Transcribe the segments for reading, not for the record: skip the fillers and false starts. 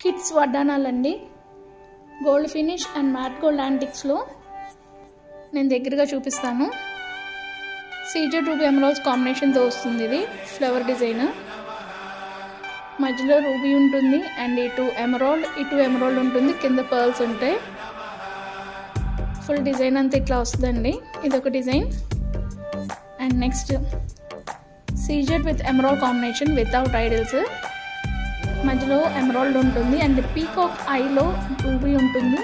Kids వడ్డానాలండి. Gold finish and matte gold యాంటిక్స్లో నేను దగ్గరగా చూపిస్తాను. సీజెడ్ రూబీ ఎమరాల్డ్స్ కాంబినేషన్తో వస్తుంది. ఇది ఫ్లవర్ డిజైన్, మధ్యలో రూబీ ఉంటుంది అండ్ ఇటు ఎమరాల్డ్ ఉంటుంది, కింద పర్ల్స్ ఉంటాయి. ఫుల్ డిజైన్ అంతా ఇట్లా వస్తుందండి. ఇదొక design. And next CZ with emerald combination without idols, మధ్యలో ఎమరాల్డ్ ఉంటుంది అండ్ పీకాక్ ఐలో రూబీ ఉంటుంది,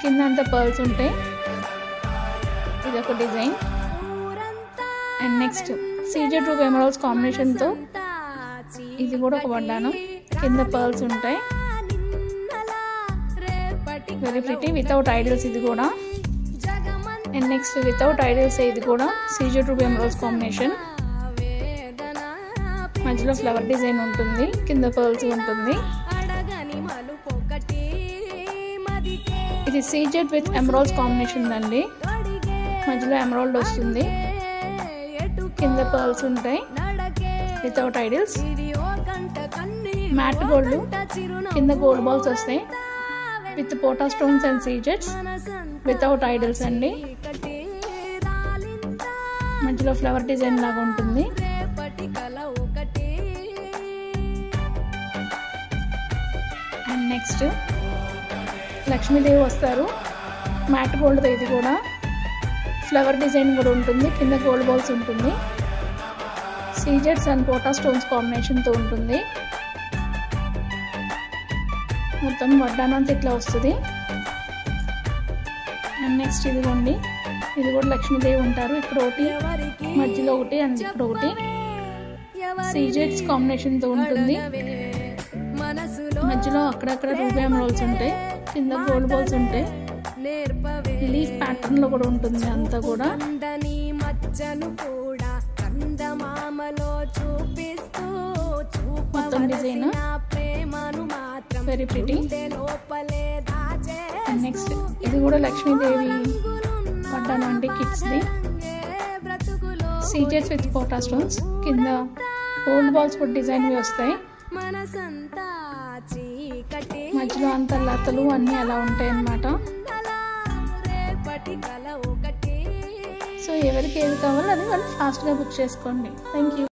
కింద అంతా పర్ల్స్ ఉంటాయి. ఇదొక design. And next CZ ruby emeralds కాంబినేషన్తో ఇది కూడా ఒక వడ్డానం, కింద పర్ల్స్ ఉంటాయి. వెరీ ప్రిటీ వితౌట్ ఐడల్స్ ఇది కూడా. అండ్ నెక్స్ట్ వితౌట్ ఐడల్స్ ఇది కూడా సీజెడ్ రూబీ ఎమరాల్డ్స్ కాంబినేషన్, మధ్యలో ఫ్లవర్ డిజైన్ ఉంటుంది, కింద పర్ల్స్ ఉంటుంది. ఇది సీజెడ్ విత్ ఎమరాల్డ్స్ కాంబినేషన్ అండి. మధ్యలో ఎమరాల్డ్ వస్తుంది, కింద పర్ల్స్ ఉంటాయి, వితౌట్ ఐడల్స్. మ్యాట్ గోల్డ్, కింద గోల్డ్ బాల్స్ వస్తాయి విత్ పోటా స్టోన్స్ అండ్ సీజెడ్స్, వితౌట్ ఐడల్స్ అండి. మధ్యలో ఫ్లవర్ డిజైన్ లాగా ఉంటుంది. అండ్ నెక్స్ట్ లక్ష్మీదేవి వస్తారు, మ్యాట్ గోల్డ్. ఇది కూడా ఫ్లవర్ డిజైన్ కూడా ఉంటుంది, కింద గోల్డ్ బాల్స్ ఉంటుంది, సీజెడ్స్ అండ్ పోటా స్టోన్స్ కాంబినేషన్తో ఉంటుంది. మొత్తం వడ్డానంతా ఇట్లా వస్తుంది. అండ్ నెక్స్ట్ ఇదిగోండి, ఇది కూడా లక్ష్మీదేవి ఉంటారు. ఇక్కడ ఒకటి, మధ్యలో ఒకటి అండ్ ఇక్కడ ఒకటి. సీజెడ్స్ కాంబినేషన్తో ఉంటుంది, మధ్యలో అక్కడక్కడ రూబీ ఎమరాల్డ్స్ ఉంటాయి, కింద గోల్డ్ బాల్స్ ఉంటాయి. లీఫ్ ప్యాటర్న్ లో కూడా ఉంటుంది అంతా కూడా. మొత్తం డిజైన్ వెరీ ప్రిటీ. నెక్స్ట్ ఇది కూడా లక్ష్మీదేవి వడ్డానం అండి, kids the. సీజెడ్స్ with pota stones, కింద గోల్డ్ బాల్స్ కూడా డిజైన్ వస్తాయి. మధ్యలో అంతా లతలు అన్నీ అలా ఉంటాయి అన్నమాట. సో ఎవరికి ఏది కావాలో అది వాళ్ళు ఫాస్ట్గా బుక్ చేసుకోండి. Thank you.